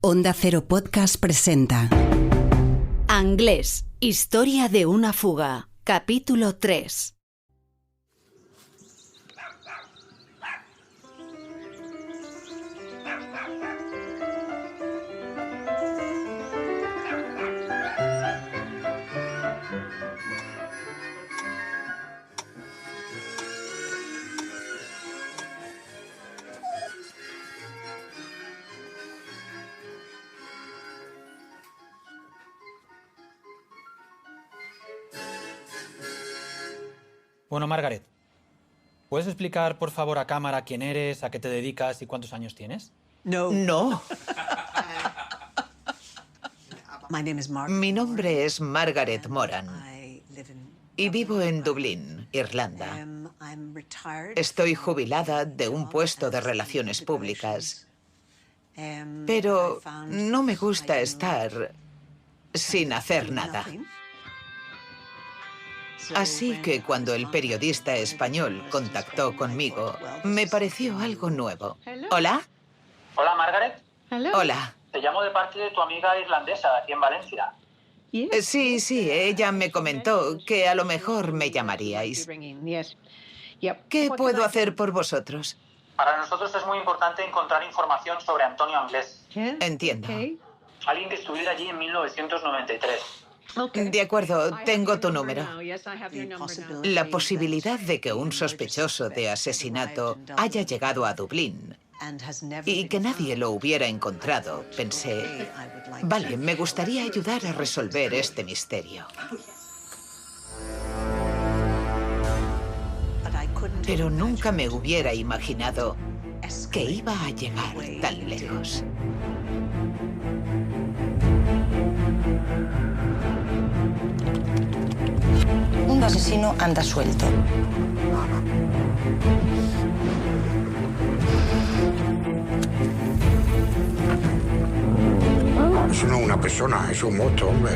Onda Cero Podcast presenta Anglés, historia de una fuga, capítulo 3. Bueno, Margaret, ¿puedes explicar, por favor, a cámara quién eres, a qué te dedicas y cuántos años tienes? No. Mi nombre es Margaret Moran y vivo en Dublín, Irlanda. Estoy jubilada de un puesto de relaciones públicas, pero no me gusta estar sin hacer nada. Así que cuando el periodista español contactó conmigo, me pareció algo nuevo. ¿Hola? Hola, Margaret. Hola. Te llamo de parte de tu amiga irlandesa, aquí en Valencia. Sí, ella me comentó que a lo mejor me llamaríais. ¿Qué puedo hacer por vosotros? Para nosotros es muy importante encontrar información sobre Antonio Anglés, Entiendo. alguien que estuviera allí en 1993. De acuerdo, tengo tu número. La posibilidad de que un sospechoso de asesinato haya llegado a Dublín y que nadie lo hubiera encontrado, pensé, vale, me gustaría ayudar a resolver este misterio. Pero nunca me hubiera imaginado que iba a llegar tan lejos. Un asesino anda suelto. Eso no es una persona, es un monstruo, hombre.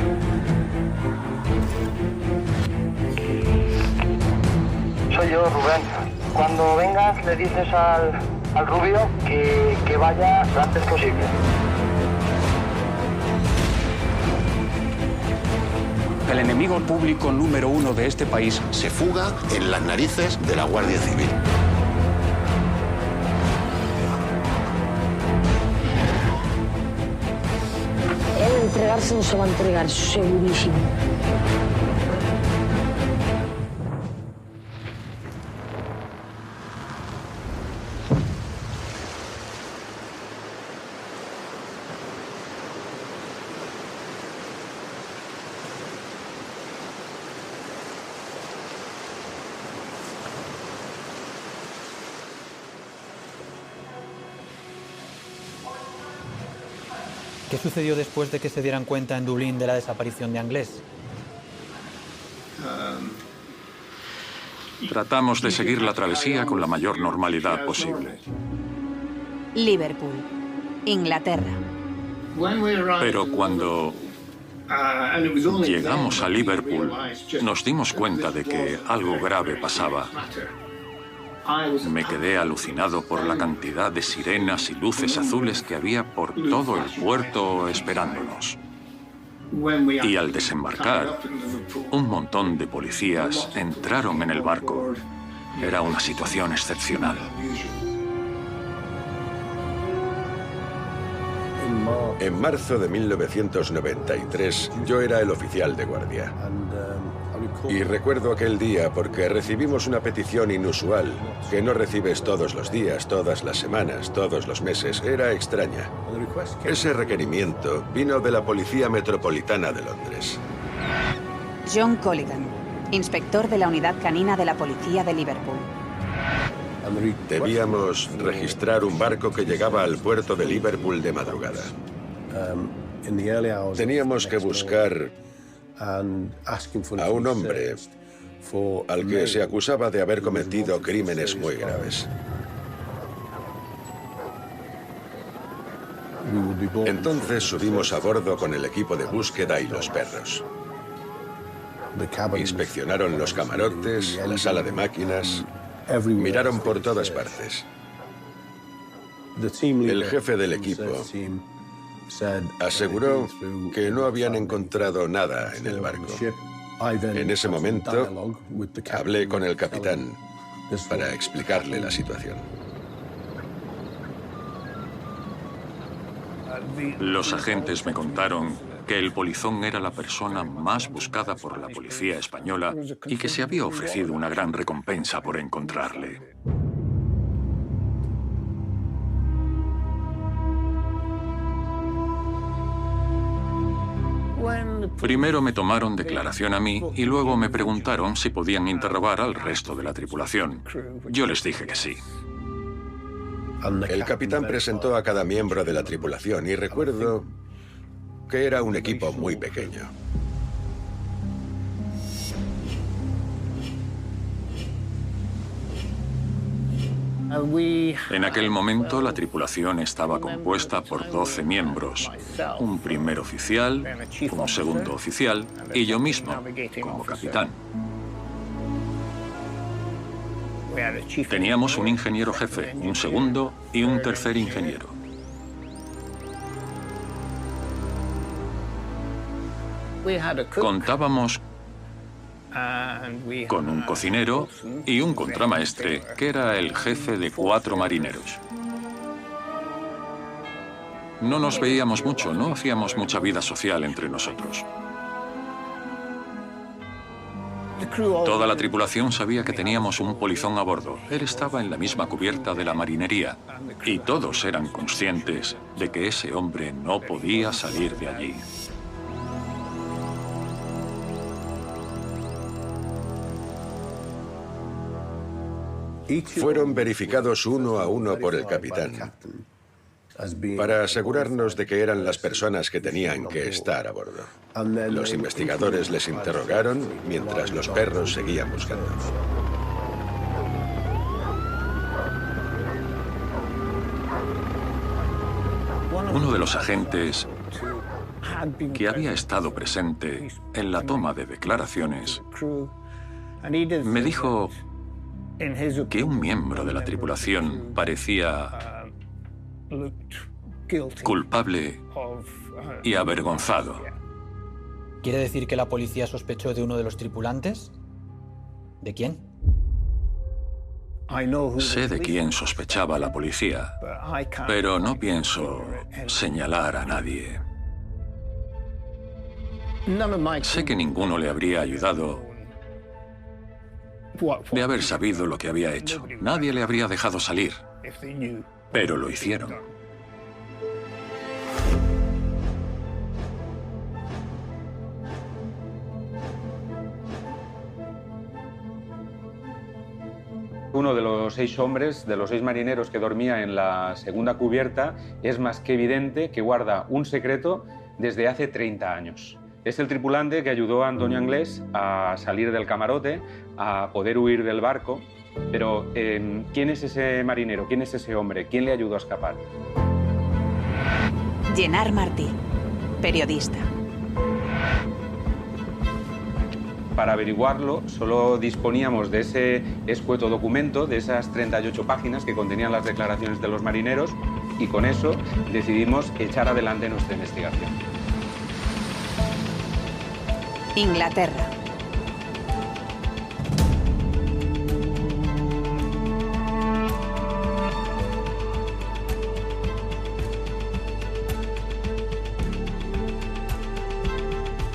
Soy yo, Rubén. Cuando vengas le dices al rubio que vaya lo antes posible. El enemigo público número uno de este país Se fuga en las narices de la Guardia Civil. Él entregarse no se va a entregar, segurísimo. ¿Qué sucedió después de que se dieran cuenta en Dublín de la desaparición de Anglés? tratamos de seguir la travesía con la mayor normalidad posible. Liverpool, Inglaterra. Pero cuando llegamos a Liverpool, nos dimos cuenta de que algo grave pasaba. Me quedé alucinado por la cantidad de sirenas y luces azules que había por todo el puerto esperándonos. Y al desembarcar, un montón de policías entraron en el barco. Era una situación excepcional. En marzo de 1993, yo era el oficial de guardia. Y recuerdo aquel día porque recibimos una petición inusual, que no recibes todos los días, todas las semanas, todos los meses. Era extraña. Ese requerimiento vino de la Policía Metropolitana de Londres. John Colligan, inspector de la unidad canina de la policía de Liverpool. Debíamos registrar un barco que llegaba al puerto de Liverpool de madrugada. Teníamos que buscar a un hombre al que se acusaba de haber cometido crímenes muy graves. Entonces subimos a bordo con el equipo de búsqueda y los perros. Inspeccionaron los camarotes, la sala de máquinas, miraron por todas partes. El jefe del equipo Aseguró que no habían encontrado nada en el barco. En ese momento, hablé con el capitán para explicarle la situación. Los agentes me contaron que el polizón era la persona más buscada por la policía española y que se había ofrecido una gran recompensa por encontrarle. Primero me tomaron declaración a mí y luego me preguntaron si podían interrogar al resto de la tripulación. Yo les dije que sí. El capitán presentó a cada miembro de la tripulación y recuerdo que era un equipo muy pequeño. En aquel momento la tripulación estaba compuesta por 12 miembros, un primer oficial, un segundo oficial y yo mismo, como capitán. Teníamos un ingeniero jefe, un segundo y un tercer ingeniero. Contábamos con un cocinero y un contramaestre, que era el jefe de 4 marineros. No nos veíamos mucho, no hacíamos mucha vida social entre nosotros. Toda la tripulación sabía que teníamos un polizón a bordo. Él estaba en la misma cubierta de la marinería y todos eran conscientes de que ese hombre no podía salir de allí. Fueron verificados uno a uno por el capitán para asegurarnos de que eran las personas que tenían que estar a bordo. Los investigadores les interrogaron mientras los perros seguían buscando. Uno de los agentes que había estado presente en la toma de declaraciones me dijo que un miembro de la tripulación parecía culpable y avergonzado. ¿Quiere decir que la policía sospechó de uno de los tripulantes? ¿De quién? Sé de quién sospechaba la policía, pero no pienso señalar a nadie. Sé que ninguno le habría ayudado de haber sabido lo que había hecho. Nadie le habría dejado salir, pero lo hicieron. Uno de los 6 hombres, de los 6 marineros que dormía en la segunda cubierta, es más que evidente que guarda un secreto desde hace 30 años. Es el tripulante que ayudó a Antonio Anglés a salir del camarote, a poder huir del barco. Pero, ¿quién es ese marinero? ¿Quién es ese hombre? ¿Quién le ayudó a escapar? Jenard Martí, periodista. Para averiguarlo, solo disponíamos de ese escueto documento, de esas 38 páginas que contenían las declaraciones de los marineros, y con eso decidimos echar adelante nuestra investigación. Inglaterra.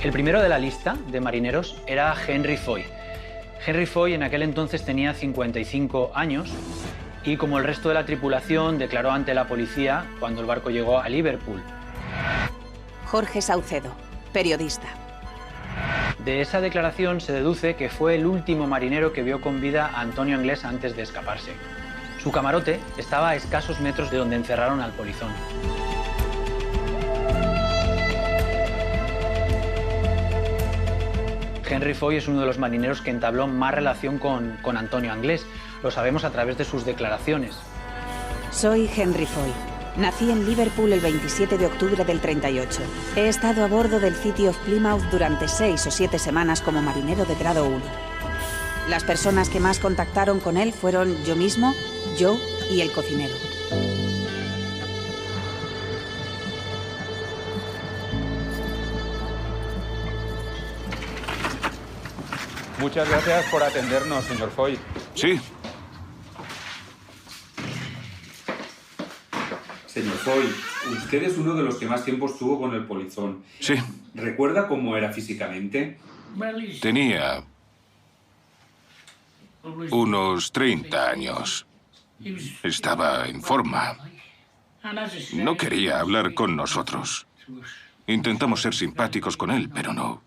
El primero de la lista de marineros era Henry Foy. Henry Foy en aquel entonces tenía 55 años y, como el resto de la tripulación, declaró ante la policía cuando el barco llegó a Liverpool. Jorge Saucedo, periodista. De esa declaración se deduce que fue el último marinero que vio con vida a Antonio Anglés antes de escaparse. Su camarote estaba a escasos metros de donde encerraron al polizón. Henry Foy es uno de los marineros que entabló más relación con Antonio Anglés. Lo sabemos a través de sus declaraciones. Soy Henry Foy. Nací en Liverpool el 27 de octubre del 38. He estado a bordo del City of Plymouth durante 6 o 7 semanas como marinero de grado 1. Las personas que más contactaron con él fueron yo mismo, Joe y el cocinero. Muchas gracias por atendernos, señor Foy. Sí. Señor Foy, usted es uno de los que más tiempo estuvo con el polizón. Sí. ¿Recuerda cómo era físicamente? Tenía unos 30 años. Estaba en forma. No quería hablar con nosotros. Intentamos ser simpáticos con él, pero no.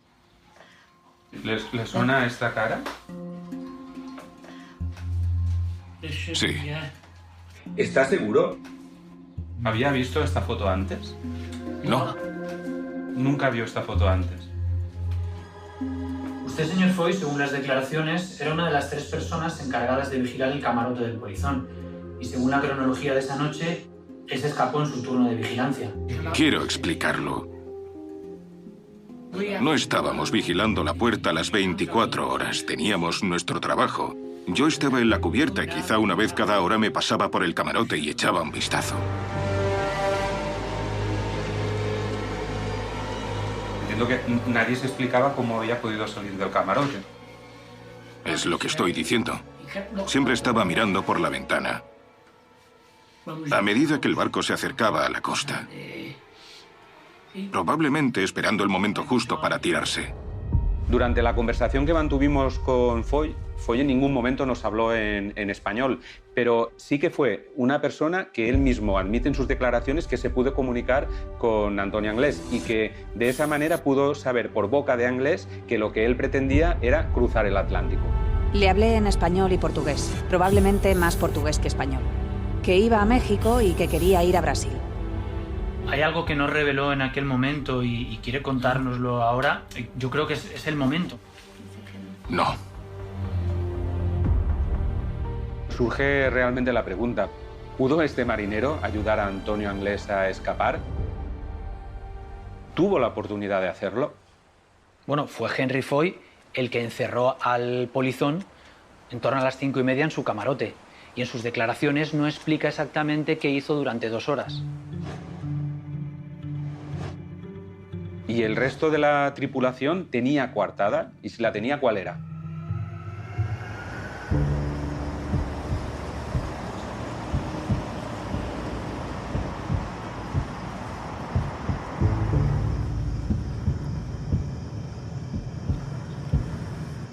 ¿Le suena esta cara? Sí. ¿Está seguro? ¿Había visto esta foto antes? No. Nunca vio esta foto antes. Usted, señor Foy, según las declaraciones, era una de las 3 personas encargadas de vigilar el camarote del polizón. Y según la cronología de esa noche, él se escapó en su turno de vigilancia. Quiero explicarlo. No estábamos vigilando la puerta a las 24 horas. Teníamos nuestro trabajo. Yo estaba en la cubierta y quizá una vez cada hora me pasaba por el camarote y echaba un vistazo. Entiendo que nadie se explicaba cómo había podido salir del camarote. Es lo que estoy diciendo. Siempre estaba mirando por la ventana. A medida que el barco se acercaba a la costa. Probablemente esperando el momento justo para tirarse. Durante la conversación que mantuvimos con Foy, Foy en ningún momento nos habló en español, pero sí que fue una persona que él mismo admite en sus declaraciones que se pudo comunicar con Antonio Anglés y que de esa manera pudo saber por boca de Anglés que lo que él pretendía era cruzar el Atlántico. Le hablé en español y portugués, probablemente más portugués que español. Que iba a México y que quería ir a Brasil. Hay algo que nos reveló en aquel momento y quiere contárnoslo ahora. Yo creo que es el momento. No. Surge realmente la pregunta, ¿pudo este marinero ayudar a Antonio Anglés a escapar? ¿Tuvo la oportunidad de hacerlo? Bueno, fue Henry Foy el que encerró al polizón en torno a las 5:30 en su camarote. Y en sus declaraciones no explica exactamente qué hizo durante 2 horas. ¿Y el resto de la tripulación tenía coartada? ¿Y si la tenía, cuál era?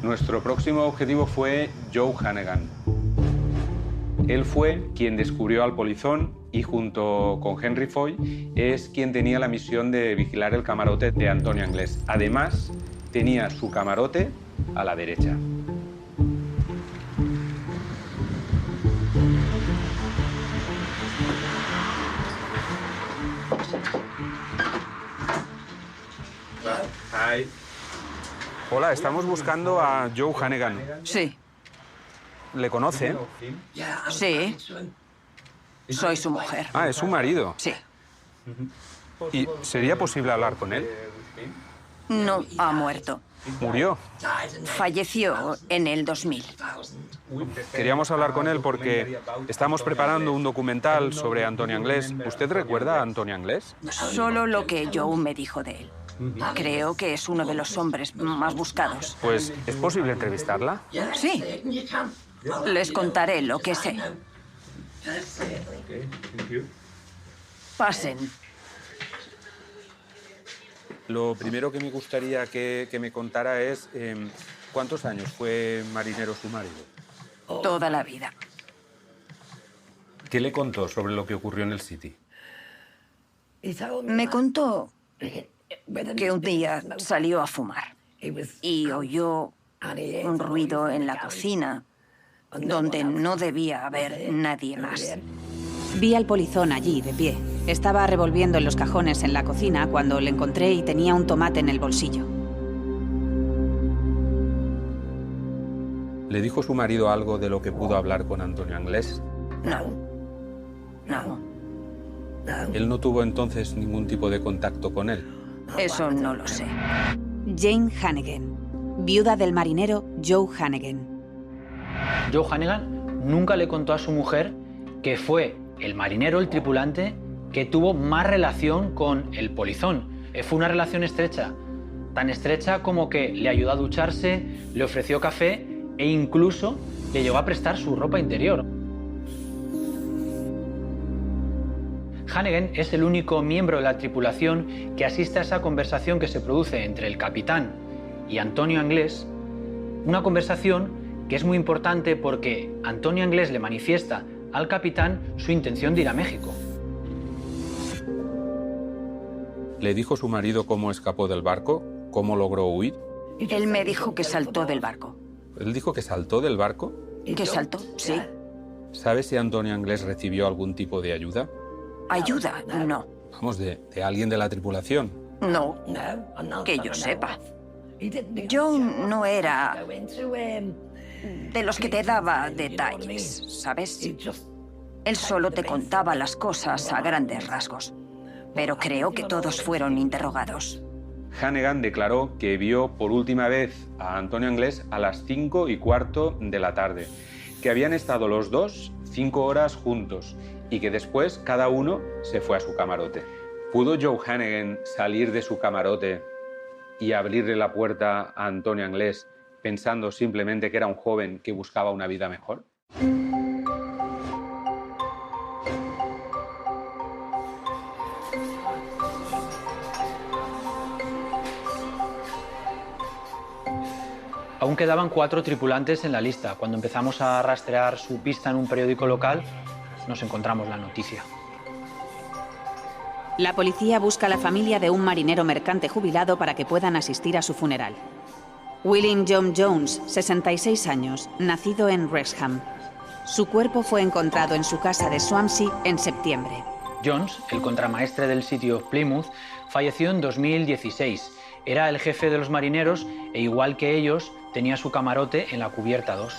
Nuestro próximo objetivo fue Joe Hannigan. Él fue quien descubrió al polizón y junto con Henry Foy es quien tenía la misión de vigilar el camarote de Antonio Anglés. Además, tenía su camarote a la derecha. Hi. Hola, estamos buscando a Joe Hannigan. Sí. ¿Le conoce? Sí. Soy su mujer. Ah, es su marido. Sí. ¿Y sería posible hablar con él? No, ha muerto. ¿Murió? Falleció en el 2000. Queríamos hablar con él porque estamos preparando un documental sobre Antonio Anglés. ¿Usted recuerda a Antonio Anglés? Solo lo que Joe me dijo de él. Creo que es uno de los hombres más buscados. Pues, ¿es posible entrevistarla? Sí. Les contaré lo que sé. Pasen. Lo primero que me gustaría que me contara es ¿cuántos años fue marinero su marido? Toda la vida. ¿Qué le contó sobre lo que ocurrió en el City? Me contó que un día salió a fumar y oyó un ruido en la cocina donde no debía haber nadie más. Vi al polizón allí, de pie. Estaba revolviendo en los cajones en la cocina cuando le encontré y tenía un tomate en el bolsillo. ¿Le dijo su marido algo de lo que pudo hablar con Antonio Anglés? No. No. ¿Él no tuvo entonces ningún tipo de contacto con él? Eso no lo sé. Jane Hannigan, viuda del marinero Joe Hannigan. Joe Hannigan nunca le contó a su mujer que fue el marinero, el tripulante, que tuvo más relación con el polizón. Fue una relación estrecha, tan estrecha como que le ayudó a ducharse, le ofreció café e incluso le llegó a prestar su ropa interior. Hannigan es el único miembro de la tripulación que asiste a esa conversación que se produce entre el capitán y Antonio Anglés, una conversación que es muy importante porque Antonio Anglés le manifiesta al capitán su intención de ir a México. ¿Le dijo su marido cómo escapó del barco? ¿Cómo logró huir? Él me dijo que saltó del barco. ¿Él dijo que saltó del barco? ¿Que saltó? Sí. ¿Sabe si Antonio Anglés recibió algún tipo de ayuda? ¿Ayuda? No. Vamos, de alguien de la tripulación. No, que yo sepa. Yo no era de los que te daba detalles, ¿sabes? Él solo te contaba las cosas a grandes rasgos. Pero creo que todos fueron interrogados. Hannigan declaró que vio por última vez a Antonio Anglés a las 5:15 de la tarde, que habían estado los dos 5 horas juntos y que después cada uno se fue a su camarote. ¿Pudo Joe Hannigan salir de su camarote y abrirle la puerta a Antonio Anglés pensando simplemente que era un joven que buscaba una vida mejor? Aún quedaban 4 tripulantes en la lista. Cuando empezamos a rastrear su pista en un periódico local, nos encontramos la noticia. La policía busca a la familia de un marinero mercante jubilado para que puedan asistir a su funeral. William John Jones, 66 años, nacido en Wrexham. Su cuerpo fue encontrado en su casa de Swansea en septiembre. Jones, el contramaestre del City of Plymouth, falleció en 2016. Era el jefe de los marineros e, igual que ellos, tenía su camarote en la cubierta 2.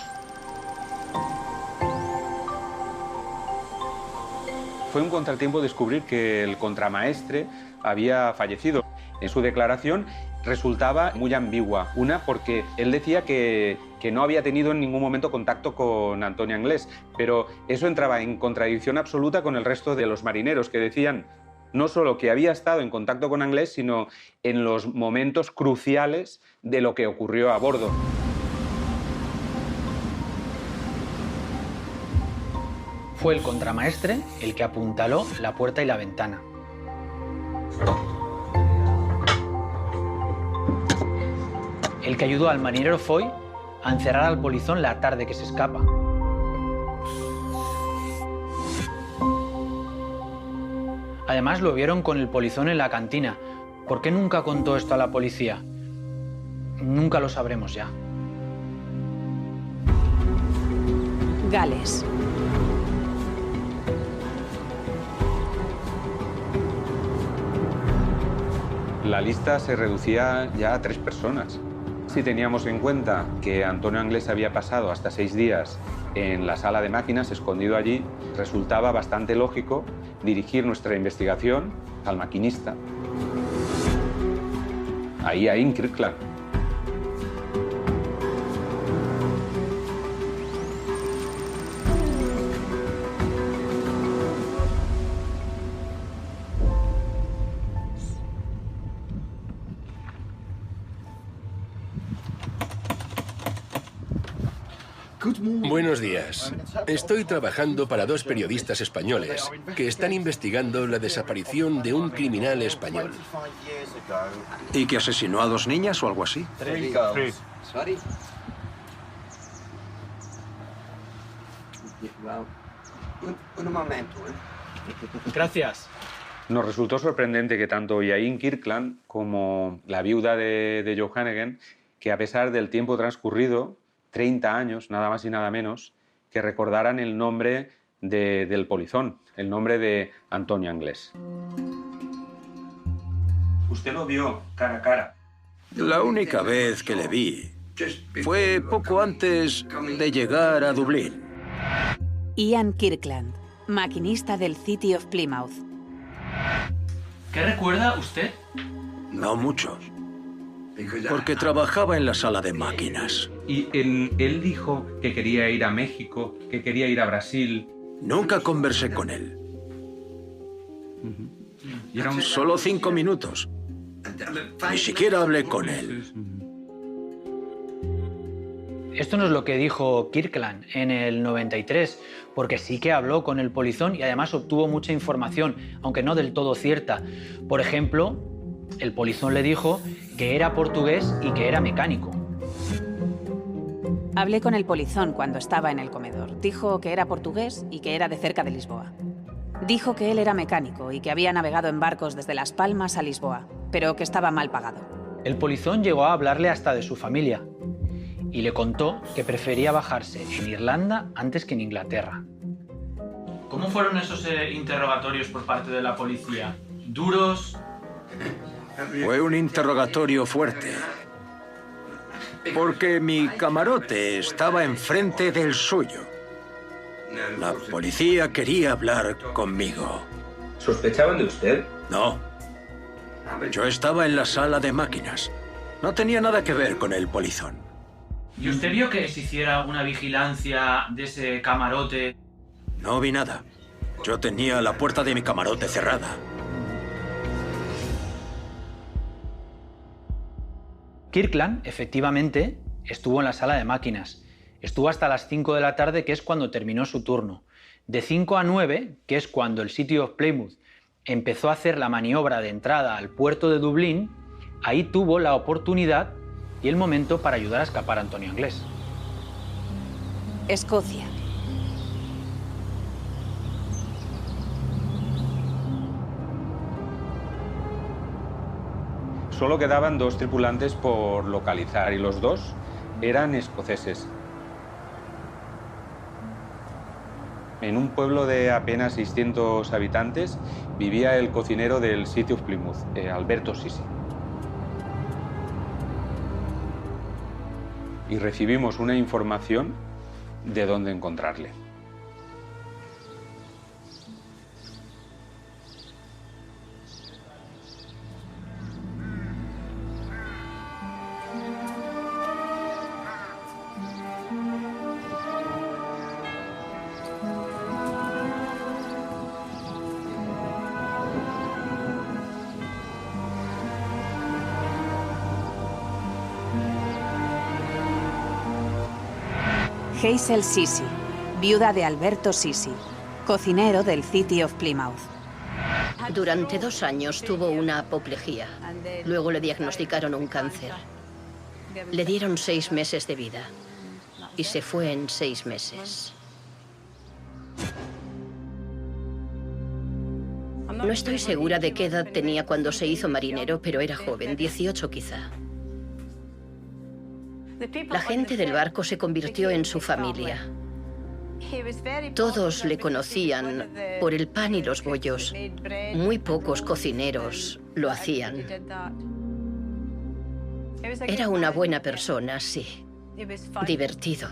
Fue un contratiempo descubrir que el contramaestre había fallecido. En su declaración resultaba muy ambigua. Una, porque él decía que no había tenido en ningún momento contacto con Antonio Anglés, pero eso entraba en contradicción absoluta con el resto de los marineros, que decían no solo que había estado en contacto con Anglés, sino en los momentos cruciales de lo que ocurrió a bordo. Fue el contramaestre el que apuntaló la puerta y la ventana. El que ayudó al marinero Foy a encerrar al polizón la tarde que se escapa. Además, lo vieron con el polizón en la cantina. ¿Por qué nunca contó esto a la policía? Nunca lo sabremos ya. Gales. La lista se reducía ya a 3 personas. Si teníamos en cuenta que Antonio Anglés había pasado hasta 6 días en la sala de máquinas, escondido allí, resultaba bastante lógico dirigir nuestra investigación al maquinista, ahí a Ian Kirkland. Buenos días. Estoy trabajando para 2 periodistas españoles que están investigando la desaparición de un criminal español. ¿Y que asesinó a 2 niñas o algo así? 3. Un momento. Gracias. Nos resultó sorprendente que tanto Ian Kirkland como la viuda de Joe Hannigan, que a pesar del tiempo transcurrido, 30 años, nada más y nada menos, que recordaran el nombre del polizón, el nombre de Antonio Anglés. Usted lo vio cara a cara. La única vez que le vi fue poco antes de llegar a Dublín. Ian Kirkland, maquinista del City of Plymouth. ¿Qué recuerda usted? No mucho, porque trabajaba en la sala de máquinas. ¿Y él dijo que quería ir a México, que quería ir a Brasil? Nunca conversé con él. ¿Y era Solo 5 minutos. Ni siquiera hablé con él. Esto no es lo que dijo Kirkland en el 93, porque sí que habló con el polizón y además obtuvo mucha información, aunque no del todo cierta. Por ejemplo, el polizón le dijo que era portugués y que era mecánico. Hablé con el polizón cuando estaba en el comedor. Dijo que era portugués y que era de cerca de Lisboa. Dijo que él era mecánico y que había navegado en barcos desde Las Palmas a Lisboa, pero que estaba mal pagado. El polizón llegó a hablarle hasta de su familia y le contó que prefería bajarse en Irlanda antes que en Inglaterra. ¿Cómo fueron esos interrogatorios por parte de la policía? ¿Duros? Fue un interrogatorio fuerte. Porque mi camarote estaba enfrente del suyo. La policía quería hablar conmigo. ¿Sospechaban de usted? No. Yo estaba en la sala de máquinas. No tenía nada que ver con el polizón. ¿Y usted vio que se hiciera una vigilancia de ese camarote? No vi nada. Yo tenía la puerta de mi camarote cerrada. Kirkland, efectivamente, estuvo en la sala de máquinas. Estuvo hasta las 5 de la tarde, que es cuando terminó su turno. De 5 a 9, que es cuando el City of Plymouth empezó a hacer la maniobra de entrada al puerto de Dublín, ahí tuvo la oportunidad y el momento para ayudar a escapar a Antonio Anglés. Escocia. Solo quedaban 2 tripulantes por localizar y los 2 eran escoceses. En un pueblo de apenas 600 habitantes vivía el cocinero del City of Plymouth, Alberto Sisi. Y recibimos una información de dónde encontrarle. Hazel Sisi, viuda de Alberto Sisi, cocinero del City of Plymouth. Durante 2 años tuvo una apoplejía. Luego le diagnosticaron un cáncer. Le dieron 6 meses de vida y se fue en 6 meses. No estoy segura de qué edad tenía cuando se hizo marinero, pero era joven, 18 quizá. La gente del barco se convirtió en su familia. Todos le conocían por el pan y los bollos. Muy pocos cocineros lo hacían. Era una buena persona, sí. Divertido.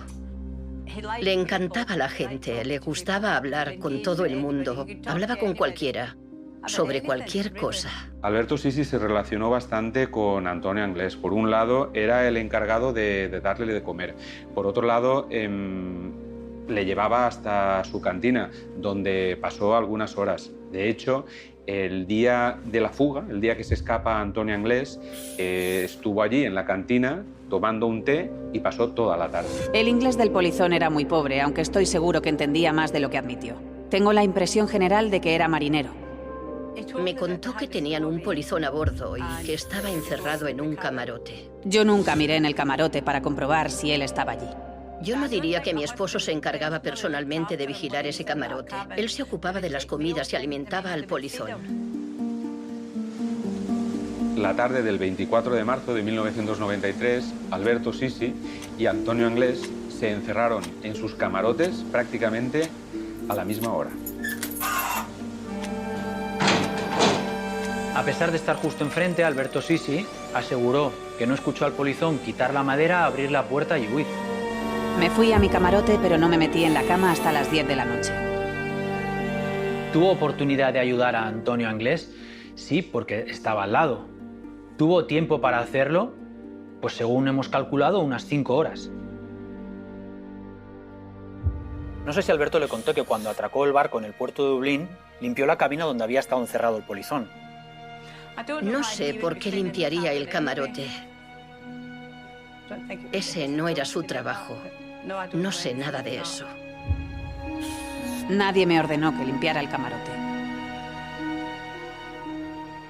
Le encantaba la gente, le gustaba hablar con todo el mundo. Hablaba con cualquiera, sobre cualquier cosa. Alberto Sisi se relacionó bastante con Antonio Anglés. Por un lado, era el encargado de darle de comer. Por otro lado, le llevaba hasta su cantina, donde pasó algunas horas. De hecho, el día de la fuga, el día que se escapa Antonio Anglés, estuvo allí en la cantina tomando un té y pasó toda la tarde. El inglés del polizón era muy pobre, aunque estoy seguro que entendía más de lo que admitió. Tengo la impresión general de que era marinero. Me contó que tenían un polizón a bordo y que estaba encerrado en un camarote. Yo nunca miré en el camarote para comprobar si él estaba allí. Yo no diría que mi esposo se encargaba personalmente de vigilar ese camarote. Él se ocupaba de las comidas y alimentaba al polizón. La tarde del 24 de marzo de 1993, Alberto Sisi y Antonio Anglés se encerraron en sus camarotes prácticamente a la misma hora. A pesar de estar justo enfrente, Alberto Sisi aseguró que no escuchó al polizón quitar la madera, abrir la puerta y huir. Me fui a mi camarote, pero no me metí en la cama hasta las 10 de la noche. ¿Tuvo oportunidad de ayudar a Antonio Anglés? Sí, porque estaba al lado. ¿Tuvo tiempo para hacerlo? Pues según hemos calculado, unas 5 horas. No sé si Alberto le contó que cuando atracó el barco en el puerto de Dublín, limpió la cabina donde había estado encerrado el polizón. No sé por qué limpiaría el camarote. Ese no era su trabajo. No sé nada de eso. Nadie me ordenó que limpiara el camarote.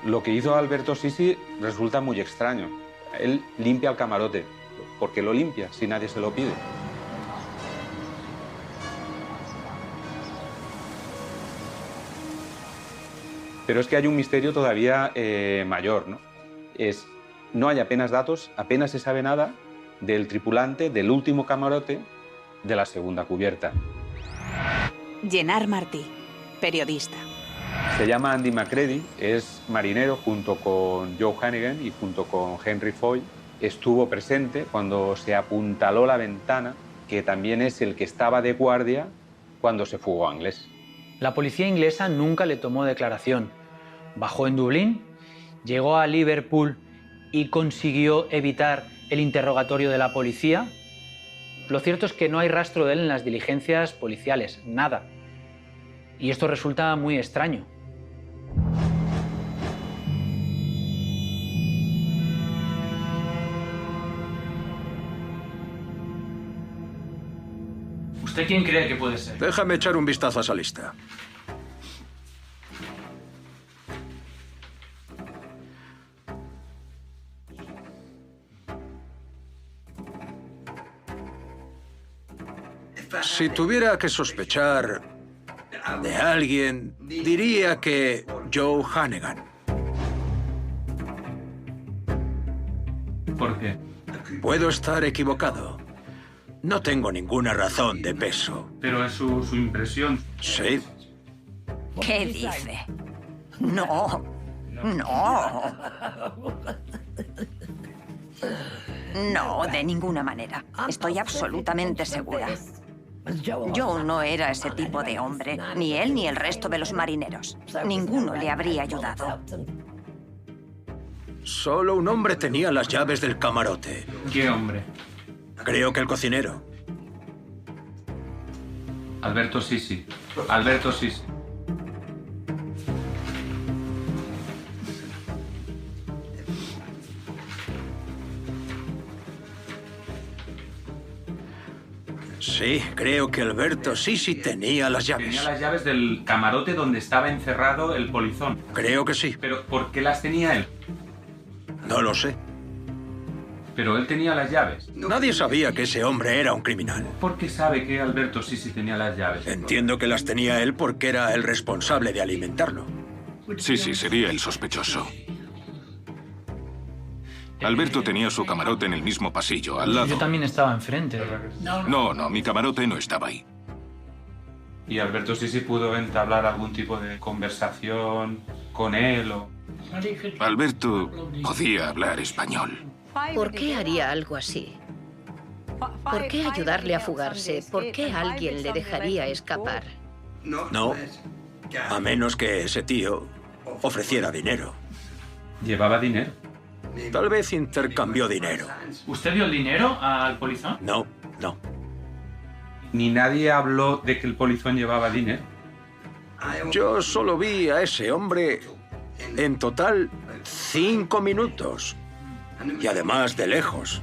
Lo que hizo Alberto Sisi resulta muy extraño. Él limpia el camarote. ¿Por qué lo limpia si nadie se lo pide? Pero es que hay un misterio todavía mayor, ¿no? No hay apenas datos, apenas se sabe nada del tripulante del último camarote de la segunda cubierta. Jenard Martí, periodista. Se llama Andy McCready, es marinero junto con Joe Hannigan y junto con Henry Foy. Estuvo presente cuando se apuntaló la ventana, que también es el que estaba de guardia cuando se fugó a inglés. La policía inglesa nunca le tomó declaración. Bajó en Dublín, llegó a Liverpool y consiguió evitar el interrogatorio de la policía. Lo cierto es que no hay rastro de él en las diligencias policiales, nada. Y esto resulta muy extraño. ¿Usted quién cree que puede ser? Déjame echar un vistazo a esa lista. Si tuviera que sospechar de alguien, diría que Joe Hannigan. ¿Por qué? Puedo estar equivocado. No tengo ninguna razón de peso. Pero es su impresión. Sí. ¿Qué dice? No, no. No, de ninguna manera. Estoy absolutamente segura. Joe no era ese tipo de hombre, ni él ni el resto de los marineros. Ninguno le habría ayudado. Solo un hombre tenía las llaves del camarote. ¿Qué hombre? Creo que el cocinero. Alberto Sisi. Alberto Sisi. Sí, creo que Alberto Sisi tenía las llaves. Tenía las llaves del camarote donde estaba encerrado el polizón. Creo que sí. ¿Pero por qué las tenía él? No lo sé. Pero él tenía las llaves. Nadie sabía que ese hombre era un criminal. ¿Por qué sabe que Alberto Sisi tenía las llaves? Entiendo que las tenía él porque era el responsable de alimentarlo. Sisi sería el sospechoso. Alberto tenía su camarote en el mismo pasillo, al lado. Yo también estaba enfrente. No, mi camarote no estaba ahí. ¿Y Alberto Sisi pudo entablar algún tipo de conversación con él o...? Alberto podía hablar español. ¿Por qué haría algo así? ¿Por qué ayudarle a fugarse? ¿Por qué alguien le dejaría escapar? No, a menos que ese tío ofreciera dinero. ¿Llevaba dinero? Tal vez intercambió dinero. ¿Usted dio el dinero al polizón? No. Ni nadie habló de que el polizón llevaba dinero. Yo solo vi a ese hombre en total 5 minutos. Y además de lejos.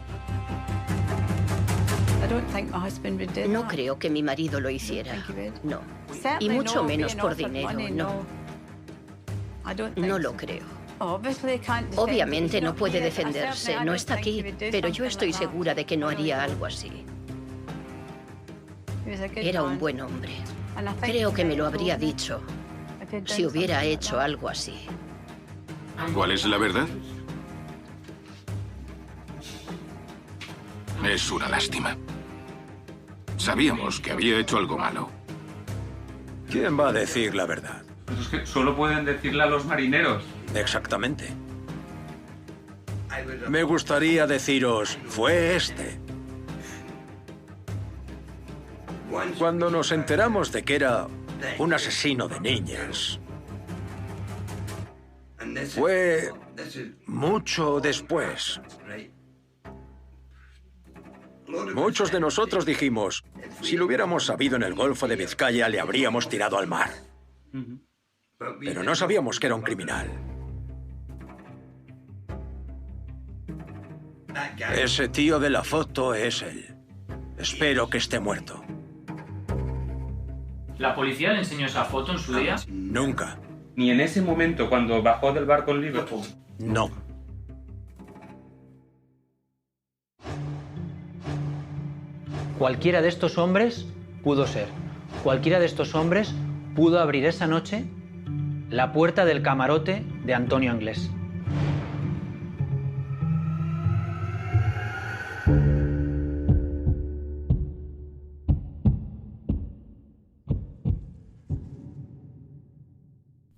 No creo que mi marido lo hiciera. No. Y mucho menos por dinero, no. No lo creo. Obviamente no puede defenderse, no está aquí, pero yo estoy segura de que no haría algo así. Era un buen hombre. Creo que me lo habría dicho si hubiera hecho algo así. ¿Cuál es la verdad? Es una lástima. Sabíamos que había hecho algo malo. ¿Quién va a decir la verdad? Pues es que solo pueden decirle a los marineros. Exactamente. Me gustaría deciros, fue este. Cuando nos enteramos de que era un asesino de niñas, fue mucho después. Muchos de nosotros dijimos, si lo hubiéramos sabido en el Golfo de Vizcaya, le habríamos tirado al mar. Pero no sabíamos que era un criminal. Ese tío de la foto es él. Espero que esté muerto. ¿La policía le enseñó esa foto en su día? Nunca. Ni en ese momento cuando bajó del barco en Liverpool. No. Cualquiera de estos hombres pudo ser. Cualquiera de estos hombres pudo abrir esa noche la puerta del camarote de Antonio Anglés.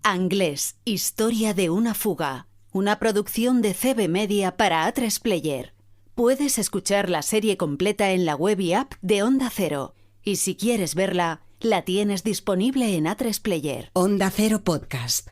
Anglés, historia de una fuga. Una producción de CB Media para A3 Player. Puedes escuchar la serie completa en la web y app de Onda Cero. Y si quieres verla, la tienes disponible en A3 Player. Onda Cero Podcast.